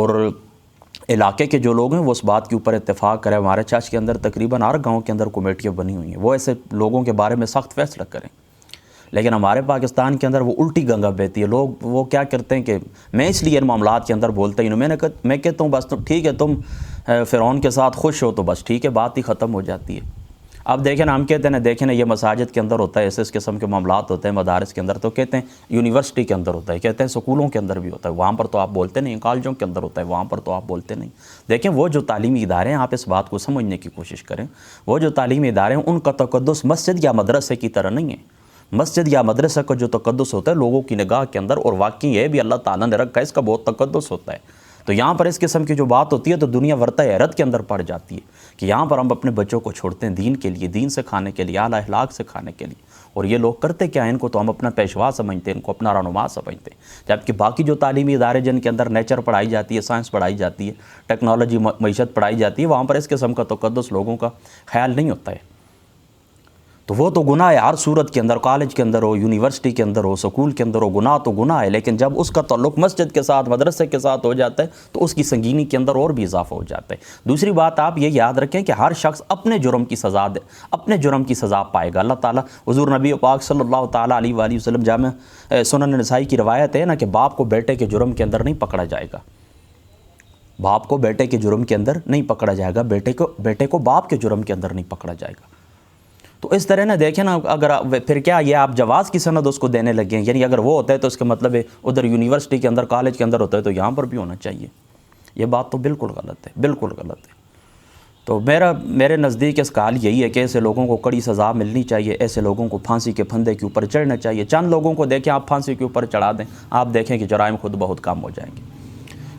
اور علاقے کے جو لوگ ہیں وہ اس بات کے اوپر اتفاق کریں، ہمارے چرچ کے اندر تقریباً ہر گاؤں کے اندر کمیٹیاں بنی ہوئی ہیں، وہ ایسے لوگوں کے بارے میں سخت فیصلہ کریں۔ لیکن ہمارے پاکستان کے اندر وہ الٹی گنگا بہتی ہے، لوگ وہ کیا کرتے ہیں کہ میں اس لیے ان معاملات کے اندر بولتا ہی نہیں، میں کہتا ہوں بس ٹھیک ہے، تم فرعون کے ساتھ خوش ہو تو بس ٹھیک ہے، بات ہی ختم ہو جاتی ہے۔ اب دیکھیں نا، ہم کہتے ہیں نا، دیکھیں نا، یہ مساجد کے اندر ہوتا ہے، اس قسم کے معاملات ہوتے ہیں، مدارس کے اندر تو کہتے ہیں یونیورسٹی کے اندر ہوتا ہے، کہتے ہیں سکولوں کے اندر بھی ہوتا ہے، وہاں پر تو آپ بولتے نہیں، کالجوں کے اندر ہوتا ہے، وہاں پر تو آپ بولتے نہیں۔ دیکھیں وہ جو تعلیمی ادارے ہیں، آپ اس بات کو سمجھنے کی کوشش کریں، وہ جو تعلیمی ادارے ہیں ان کا تقدس مسجد یا مدرسے کی طرح نہیں ہے۔ مسجد یا مدرسہ کا جو تقدس ہوتا ہے لوگوں کی نگاہ کے اندر، اور واقعی یہ بھی اللہ تعالیٰ نے رکھا ہے، اس کا بہت تقدس ہوتا ہے۔ تو یہاں پر اس قسم کی جو بات ہوتی ہے تو دنیا ورطہ حیرت کے اندر پڑ جاتی ہے کہ یہاں پر ہم اپنے بچوں کو چھوڑتے ہیں دین کے لیے، دین سکھانے کے لیے، اعلیٰ اخلاق سکھانے کے لیے، اور یہ لوگ کرتے کیا ہیں؟ ان کو تو ہم اپنا پیشوا سمجھتے ہیں، ان کو اپنا رہنما سمجھتے ہیں، جبکہ باقی جو تعلیمی ادارے جن کے اندر نیچر پڑھائی جاتی ہے، سائنس پڑھائی جاتی ہے، ٹیکنالوجی معیشت پڑھائی جاتی ہے، وہاں پر اس قسم کا تقدس لوگوں کا خیال نہیں ہوتا ہے۔ تو وہ تو گناہ ہے ہر صورت کے اندر، کالج کے اندر ہو، یونیورسٹی کے اندر ہو، سکول کے اندر ہو، گناہ تو گناہ ہے، لیکن جب اس کا تعلق مسجد کے ساتھ، مدرسے کے ساتھ ہو جاتا ہے تو اس کی سنگینی کے اندر اور بھی اضافہ ہو جاتا ہے۔ دوسری بات آپ یہ یاد رکھیں کہ ہر شخص اپنے جرم کی سزا اپنے جرم کی سزا پائے گا۔ اللہ تعالیٰ، حضور نبی پاک صلی اللہ تعالیٰ علیہ وآلہ وسلم، جامع سنن نسائی کی روایت ہے نا کہ باپ کو بیٹے کے جرم کے اندر نہیں پکڑا جائے گا، باپ کو بیٹے کے جرم کے اندر نہیں پکڑا جائے گا، بیٹے کو باپ کے جرم کے اندر نہیں پکڑا جائے گا۔ تو اس طرح نہ دیکھیں نا، اگر پھر کیا یہ آپ جواز کی سند اس کو دینے لگے ہیں؟ یعنی اگر وہ ہوتا ہے تو اس کا مطلب ہے ادھر یونیورسٹی کے اندر، کالج کے اندر ہوتا ہے تو یہاں پر بھی ہونا چاہیے۔ یہ بات تو بالکل غلط ہے، بالکل غلط ہے۔ تو میرے نزدیک اس کا حال یہی ہے کہ ایسے لوگوں کو کڑی سزا ملنی چاہیے، ایسے لوگوں کو پھانسی کے پھندے کے اوپر چڑھنا چاہیے۔ چند لوگوں کو دیکھیں آپ پھانسی کے اوپر چڑھا دیں، آپ دیکھیں کہ جرائم خود بہت کم ہو جائیں گے۔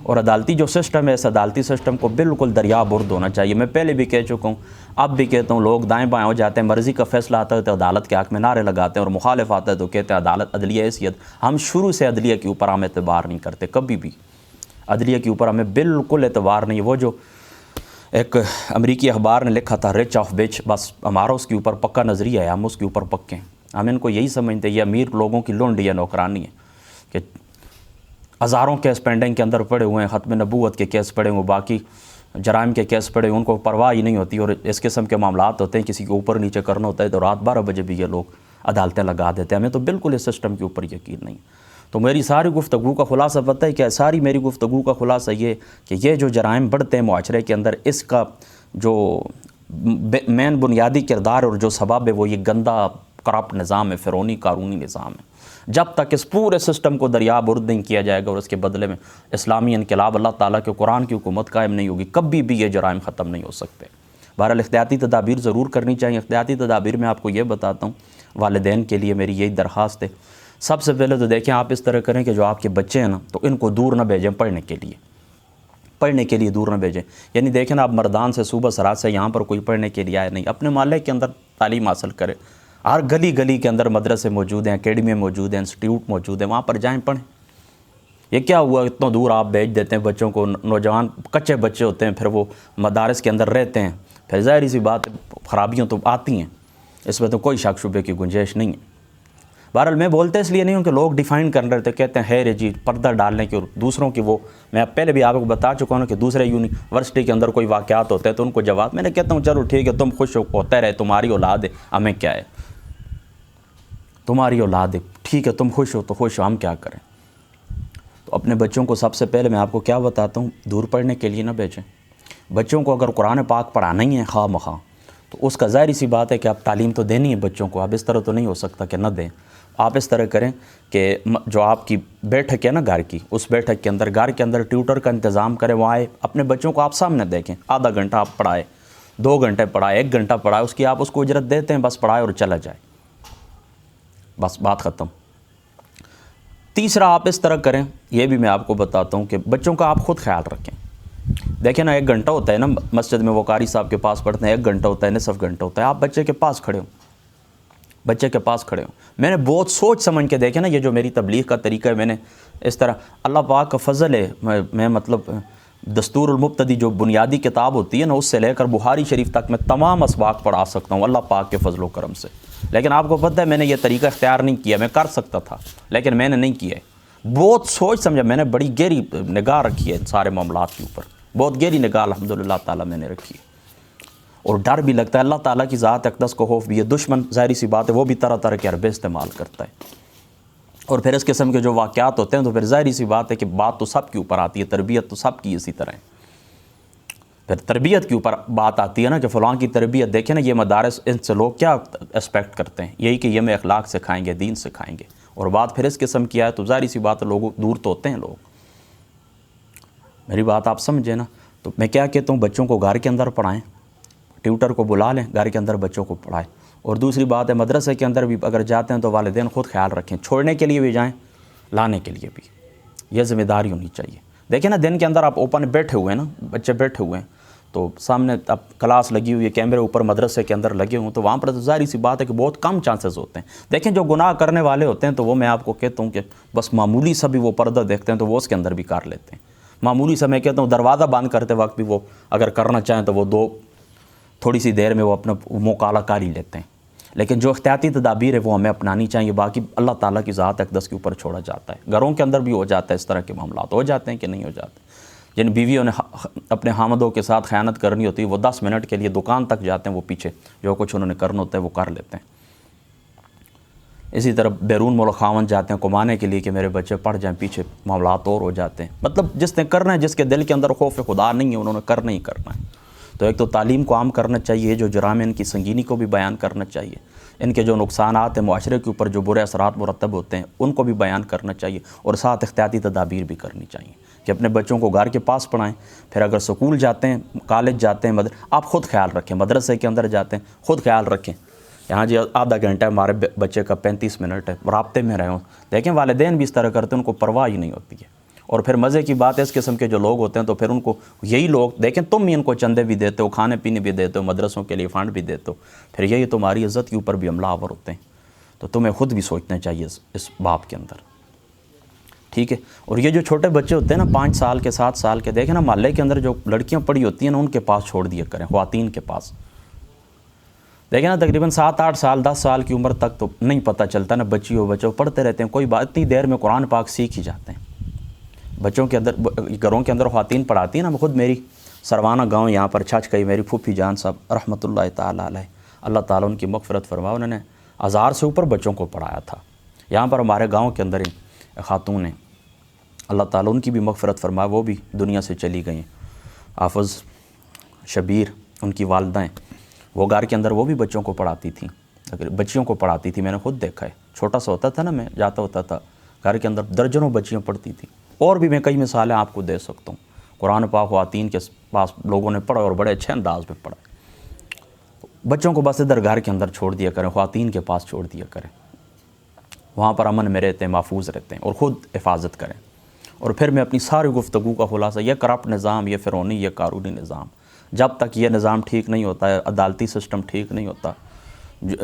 اور عدالتی جو سسٹم ہے، اس عدالتی سسٹم کو بالکل دریا برد ہونا چاہیے۔ میں پہلے بھی کہہ چکا ہوں، اب بھی کہتا ہوں، لوگ دائیں بائیں ہو جاتے ہیں، مرضی کا فیصلہ آتا ہے تو عدالت کے حق میں نعرے لگاتے ہیں، اور مخالف آتا ہے تو کہتے ہیں عدالت، عدلیہ حیثیت۔ ہم شروع سے عدلیہ کے اوپر ہم اعتبار نہیں کرتے، کبھی بھی عدلیہ کے اوپر ہمیں بالکل اعتبار نہیں ہے۔ وہ جو ایک امریکی اخبار نے لکھا تھا، رچ آف بچ، بس ہمارا اس کے اوپر پکا نظریہ ہے، ہم اس کے اوپر پکے ہیں، ہم ان کو یہی سمجھتے ہیں یہ امیر لوگوں کی لونڈی ہے، نوکرانی ہے، کہ ہزاروں کیس پینڈنگ کے اندر پڑے ہوئے ہیں، ختم نبوت کے کیس پڑے ہوئے، باقی جرائم کے کیس پڑے ہوئے، ان کو پرواہ ہی نہیں ہوتی، اور اس قسم کے معاملات ہوتے ہیں، کسی کے اوپر نیچے کرنا ہوتا ہے تو رات 12 بجے بھی یہ لوگ عدالتیں لگا دیتے ہیں۔ ہمیں تو بالکل اس سسٹم کے اوپر یقین نہیں۔ تو میری ساری گفتگو کا خلاصہ پتہ ہے کہ ساری میری گفتگو کا خلاصہ یہ کہ یہ جو جرائم بڑھتے ہیں معاشرے کے اندر، اس کا جو مین بنیادی کردار اور جو سبب ہے وہ یہ گندا کرپٹ نظام ہے، فرعونی قارونی نظام ہے۔ جب تک اس پورے سسٹم کو دریا برد نہیں کیا جائے گا اور اس کے بدلے میں اسلامی انقلاب، اللہ تعالیٰ کے قرآن کی حکومت قائم نہیں ہوگی، کبھی بھی یہ جرائم ختم نہیں ہو سکتے۔ بہرحال احتیاطی تدابیر ضرور کرنی چاہیے۔ احتیاطی تدابیر میں آپ کو یہ بتاتا ہوں، والدین کے لیے میری یہی درخواست ہے، سب سے پہلے تو دیکھیں آپ اس طرح کریں کہ جو آپ کے بچے ہیں نا تو ان کو دور نہ بھیجیں پڑھنے کے لیے دور نہ بھیجیں۔ یعنی دیکھیں نا، آپ مردان سے صوبہ سرات سے یہاں پر کوئی پڑھنے کے لیے آئے نہیں، اپنے محلے کے اندر تعلیم حاصل کرے۔ ہر گلی گلی کے اندر مدرسے موجود ہیں، اکیڈمی موجود ہیں، انسٹیٹیوٹ موجود ہیں، وہاں پر جائیں پڑھیں۔ یہ کیا ہوا اتنا دور آپ بھیج دیتے ہیں بچوں کو؟ نوجوان کچے بچے ہوتے ہیں، پھر وہ مدارس کے اندر رہتے ہیں، پھر ظاہری سی بات خرابیاں تو آتی ہیں، اس میں تو کوئی شک شبے کی گنجائش نہیں ہے۔ بہرحال میں بولتے اس لیے نہیں ہوں کہ لوگ ڈیفائن کر رہے تھے، کہتے ہیں ہے جی پردہ ڈالنے کی، اور دوسروں کی وہ میں پہلے بھی آپ کو بتا چکا ہوں کہ دوسرے یونیورسٹی کے اندر کوئی واقعات ہوتے ہیں تو ان کو جواب میں نے کہتا ہوں چلو ٹھیک ہے، تم خوش ہوتے رہے، تمہاری اولاد ہے، ہمیں کیا ہے، تمہاری اولاد ہے، ٹھیک ہے، تم خوش ہو تو خوش ہو، ہم کیا کریں۔ تو اپنے بچوں کو سب سے پہلے میں آپ کو کیا بتاتا ہوں، دور پڑھنے کے لیے نہ بھیجیں۔ بچوں کو اگر قرآن پاک پڑھانا ہی ہے خواہ مخواہ، تو اس کا ظاہری سی بات ہے کہ آپ تعلیم تو دینی ہے بچوں کو، آپ اس طرح تو نہیں ہو سکتا کہ نہ دیں۔ آپ اس طرح کریں کہ جو آپ کی بیٹھک ہے نا گھر کی، اس بیٹھک کے اندر، گھر کے اندر ٹیوٹر کا انتظام کریں، وہ آئے، اپنے بچوں کو آپ سامنے دیکھیں، آدھا گھنٹہ آپ پڑھائے، 2 گھنٹے پڑھائے، 1 گھنٹہ پڑھائے، اس کی آپ اس کو اجرت دیتے ہیں، بس پڑھائے اور چلا جائے، بس بات ختم۔ تیسرا آپ اس طرح کریں، یہ بھی میں آپ کو بتاتا ہوں کہ بچوں کا آپ خود خیال رکھیں۔ دیکھیں نا، 1 گھنٹہ ہوتا ہے نا مسجد میں، وہ قاری صاحب کے پاس پڑھتے ہیں، 1 گھنٹہ ہوتا ہے، نصف گھنٹہ ہوتا ہے، آپ بچے کے پاس کھڑے ہوں، میں نے بہت سوچ سمجھ کے دیکھیں نا، یہ جو میری تبلیغ کا طریقہ ہے، میں نے اس طرح، اللہ پاک کا فضل ہے، میں مطلب دستور المبتدی جو بنیادی کتاب ہوتی ہے نا، اس سے لے کر بخاری شریف تک میں تمام اسباق پڑھا سکتا ہوں اللہ پاک کے فضل و کرم سے۔ لیکن آپ کو پتہ ہے میں نے یہ طریقہ اختیار نہیں کیا، میں کر سکتا تھا لیکن میں نے نہیں کیا ہے۔ بہت سوچ سمجھا میں نے، بڑی گہری نگاہ رکھی ہے ان سارے معاملات کے اوپر، بہت گہری نگاہ الحمدللہ تعالیٰ میں نے رکھی ہے، اور ڈر بھی لگتا ہے۔ اللہ تعالیٰ کی ذات اقدس کو خوف بھی ہے۔ دشمن ظاہری سی بات ہے وہ بھی طرح طرح کے حربے استعمال کرتا ہے، اور پھر اس قسم کے جو واقعات ہوتے ہیں تو پھر ظاہری سی بات ہے کہ بات تو سب کے اوپر آتی ہے، تربیت تو سب کی اسی طرح ہے۔ پھر تربیت کے اوپر بات آتی ہے نا کہ فلاں کی تربیت دیکھیں نا، یہ مدارس ان سے لوگ کیا ایکسپیکٹ کرتے ہیں، یہی کہ یہ میں اخلاق سکھائیں گے، دین سکھائیں گے، اور بات پھر اس قسم کی آئے تو ظاہری سی بات ہے لوگوں دور تو ہوتے ہیں لوگ۔ میری بات آپ سمجھیں نا، تو میں کیا کہتا ہوں، بچوں کو گھر کے اندر پڑھائیں، ٹیوٹر کو بلا لیں، گھر کے اندر بچوں کو پڑھائیں، اور دوسری بات ہے مدرسے کے اندر بھی اگر جاتے ہیں تو والدین خود خیال رکھیں، چھوڑنے کے لیے بھی جائیں، لانے کے لیے بھی، یہ ذمہ داری ہونی چاہیے۔ دیکھیں نا دن کے اندر آپ اوپن بیٹھے ہوئے ہیں نا، بچے بیٹھے ہوئے ہیں تو سامنے اب کلاس لگی ہوئی ہے، کیمرے اوپر مدرسے کے اندر لگے ہوں، تو وہاں پر تو ظاہری سی بات ہے کہ بہت کم چانسز ہوتے ہیں۔ دیکھیں جو گناہ کرنے والے ہوتے ہیں تو وہ میں آپ کو کہتا ہوں کہ بس معمولی سا بھی وہ پردہ دیکھتے ہیں تو وہ اس کے اندر بھی کر لیتے ہیں، معمولی سا میں کہتا ہوں دروازہ بند کرتے وقت بھی وہ اگر کرنا چاہیں تو وہ تھوڑی سی دیر میں وہ اپنا منہ کالا کر ہی لیتے ہیں۔ لیکن جو احتیاطی تدابیر ہے وہ ہمیں اپنانی چاہیے، باقی اللہ تعالیٰ کی ذات اقدس کے اوپر چھوڑا جاتا ہے۔ گھروں کے اندر بھی ہو جاتا ہے، اس طرح کے معاملات ہو جاتے ہیں کہ نہیں ہو جاتے۔ جن بیویوں نے اپنے حامدوں کے ساتھ خیانت کرنی ہوتی ہے وہ 10 منٹ کے لیے دکان تک جاتے ہیں، وہ پیچھے جو کچھ انہوں نے کرنا ہوتا ہے وہ کر لیتے ہیں۔ اسی طرح بیرون ملک خاوند جاتے ہیں کمانے کے لیے کہ میرے بچے پڑھ جائیں، پیچھے معاملات اور ہو جاتے ہیں۔ مطلب جس نے کرنا ہے، جس کے دل کے اندر خوف خدا نہیں ہے، انہوں نے کرنا ہی کرنا ہے۔ تو ایک تو تعلیم کو عام کرنا چاہیے، جو جرائم ان کی سنگینی کو بھی بیان کرنا چاہیے، ان کے جو نقصانات ہیں معاشرے کے اوپر جو برے اثرات مرتب ہوتے ہیں ان کو بھی بیان کرنا چاہیے، اور ساتھ احتیاطی تدابیر بھی کرنی چاہیے کہ اپنے بچوں کو گھر کے پاس پڑھائیں۔ پھر اگر سکول جاتے ہیں، کالج جاتے ہیں، آپ خود خیال رکھیں، مدرسے کے اندر جاتے ہیں خود خیال رکھیں، یہاں جی آدھا گھنٹہ ہے ہمارے بچے کا 35 منٹ ہے، رابطے میں رہے ہوں۔ دیکھیں والدین بھی اس طرح کرتے ہیں، ان کو پرواہ ہی نہیں ہوتی ہے۔ اور پھر مزے کی بات ہے اس قسم کے جو لوگ ہوتے ہیں تو پھر ان کو یہی لوگ دیکھیں، تم بھی ان کو چندے بھی دیتے ہو، کھانے پینے بھی دیتے ہو، مدرسوں کے لیے فنڈ بھی دیتے ہو، پھر یہی تمہاری عزت کے اوپر بھی حملہ آور ہوتے ہیں۔ تو تمہیں خود بھی سوچنا چاہیے اس باب کے اندر، ٹھیک ہے۔ اور یہ جو چھوٹے بچے ہوتے ہیں نا 5 سال کے 7 سال کے، دیکھیں نا محلے کے اندر جو لڑکیاں پڑی ہوتی ہیں نا ان کے پاس چھوڑ دیا کریں، خواتین کے پاس۔ دیکھیں نا تقریباً 7-8 سال 10 سال کی عمر تک تو نہیں پتہ چلتا نا، بچی ہو بچوں پڑھتے رہتے ہیں، کوئی بات اتنی دیر میں قرآن پاک سیکھ ہی جاتے ہیں۔ بچوں کے اندر گھروں کے اندر خواتین پڑھاتی ہیں نا، خود میری سروانہ گاؤں یہاں پر چھچ کئی میری پھوپھی جان صاحب رحمۃ اللہ تعالیٰ علیہ، اللہ تعالیٰ ان کی مغفرت فرمائے، انہوں نے 1000 سے اوپر بچوں کو پڑھایا تھا۔ یہاں پر ہمارے گاؤں کے اندر خاتون ہیں، اللہ تعالیٰ ان کی بھی مغفرت فرمائے، وہ بھی دنیا سے چلی گئی ہیں، حافظ شبیر ان کی والدہ ہیں، وہ گھر کے اندر وہ بھی بچوں کو پڑھاتی تھیں، بچیوں کو پڑھاتی تھی، میں نے خود دیکھا ہے، چھوٹا سا ہوتا تھا نا میں جاتا ہوتا تھا گھر کے اندر درجنوں بچیاں پڑھتی تھیں۔ اور بھی میں کئی مثالیں آپ کو دے سکتا ہوں، قرآن پاک خواتین کے پاس لوگوں نے پڑھا اور بڑے اچھے انداز میں پڑھا۔ بچوں کو بس ادھر گھر کے اندر چھوڑ دیا کریں، خواتین کے پاس چھوڑ دیا کریں، وہاں پر امن میں رہتے ہیں، محفوظ رہتے ہیں، اور خود حفاظت کریں۔ اور پھر میں اپنی ساری گفتگو کا خلاصہ، یہ کرپٹ نظام، یہ فرعونی، یہ قارونی نظام، جب تک یہ نظام ٹھیک نہیں ہوتا ہے، عدالتی سسٹم ٹھیک نہیں ہوتا،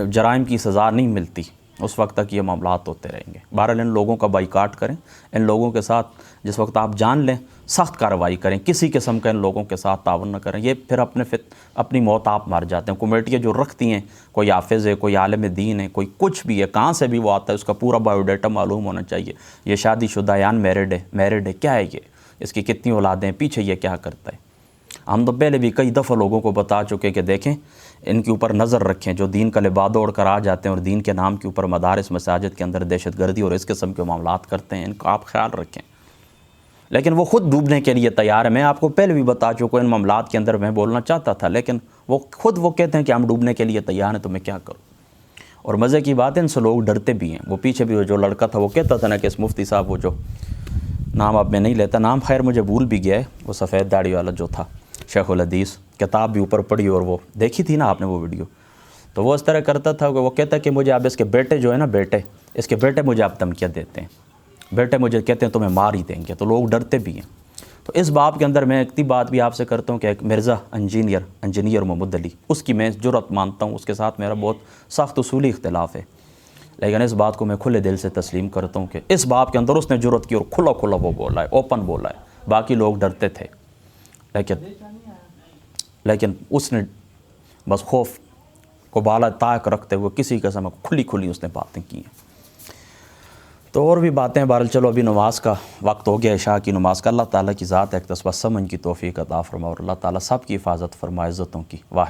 جرائم کی سزا نہیں ملتی، اس وقت تک یہ معاملات ہوتے رہیں گے۔ بہرحال ان لوگوں کا بائیکاٹ کریں، ان لوگوں کے ساتھ جس وقت آپ جان لیں سخت کارروائی کریں، کسی قسم کا ان لوگوں کے ساتھ تعاون نہ کریں، یہ پھر اپنی موت آپ مار جاتے ہیں۔ کمیٹیاں جو رکھتی ہیں، کوئی حافظ ہے، کوئی عالم دین ہے، کوئی کچھ بھی ہے، کہاں سے بھی وہ آتا ہے، اس کا پورا بایو ڈیٹا معلوم ہونا چاہیے، یہ شادی شدہ ہے، ان میرڈ ہے، کیا ہے یہ، اس کی کتنی اولادیں، پیچھے یہ کیا کرتا ہے۔ ہم تو پہلے بھی کئی دفعہ لوگوں کو بتا چکے کہ دیکھیں ان کے اوپر نظر رکھیں، جو دین کا لباس اوڑھ کر آ جاتے ہیں اور دین کے نام کے اوپر مدارس مساجد کے اندر دہشت گردی اور اس قسم کے معاملات کرتے ہیں، ان کا آپ خیال رکھیں۔ لیکن وہ خود ڈوبنے کے لیے تیار ہے، میں آپ کو پہلے بھی بتا چکا، ان معاملات کے اندر میں بولنا چاہتا تھا لیکن وہ خود کہتے ہیں کہ ہم ڈوبنے کے لیے تیار ہیں، تو میں کیا کروں۔ اور مزے کی بات ہے ان سے لوگ ڈرتے بھی ہیں۔ وہ پیچھے بھی جو لڑکا تھا وہ کہتا تھا نا کہ اس مفتی صاحب، وہ جو نام اب میں نہیں لیتا، نام خیر مجھے بھول بھی گیا ہے، وہ سفید داڑھی والا جو تھا، شیخ الحدیث، کتاب بھی اوپر پڑھی اور وہ دیکھی تھی نا آپ نے وہ ویڈیو، تو وہ اس طرح کرتا تھا کہ وہ کہتا کہ مجھے اب اس کے بیٹے جو ہے نا اس کے بیٹے مجھے اب دھمکیاں دیتے ہیں، بیٹے مجھے کہتے ہیں تمہیں مار ہی دیں گے، تو لوگ ڈرتے بھی ہیں۔ تو اس باب کے اندر میں اتنی بات بھی آپ سے کرتا ہوں کہ ایک مرزا انجینئر محمد علی، اس کی میں جرأت مانتا ہوں، اس کے ساتھ میرا بہت سخت اصولی اختلاف ہے، لیکن اس بات کو میں کھلے دل سے تسلیم کرتا ہوں کہ اس باب کے اندر اس نے جرأت کی اور کھلا وہ بولا ہے، اوپن بولا ہے، باقی لوگ ڈرتے تھے، لیکن اس نے بس خوف کو بالا طاق رکھتے ہوئے کسی قسم کھلی اس نے باتیں کی ہیں۔ تو اور بھی باتیں بہرحال چلو ابھی نماز کا وقت ہو گیا عشاء کی نماز کا. اللہ تعالیٰ کی ذات ہے کہ بس سمجھ کی توفیق عطا فرما اور اللہ تعالیٰ سب کی حفاظت فرمائے عزتوں کی. واہ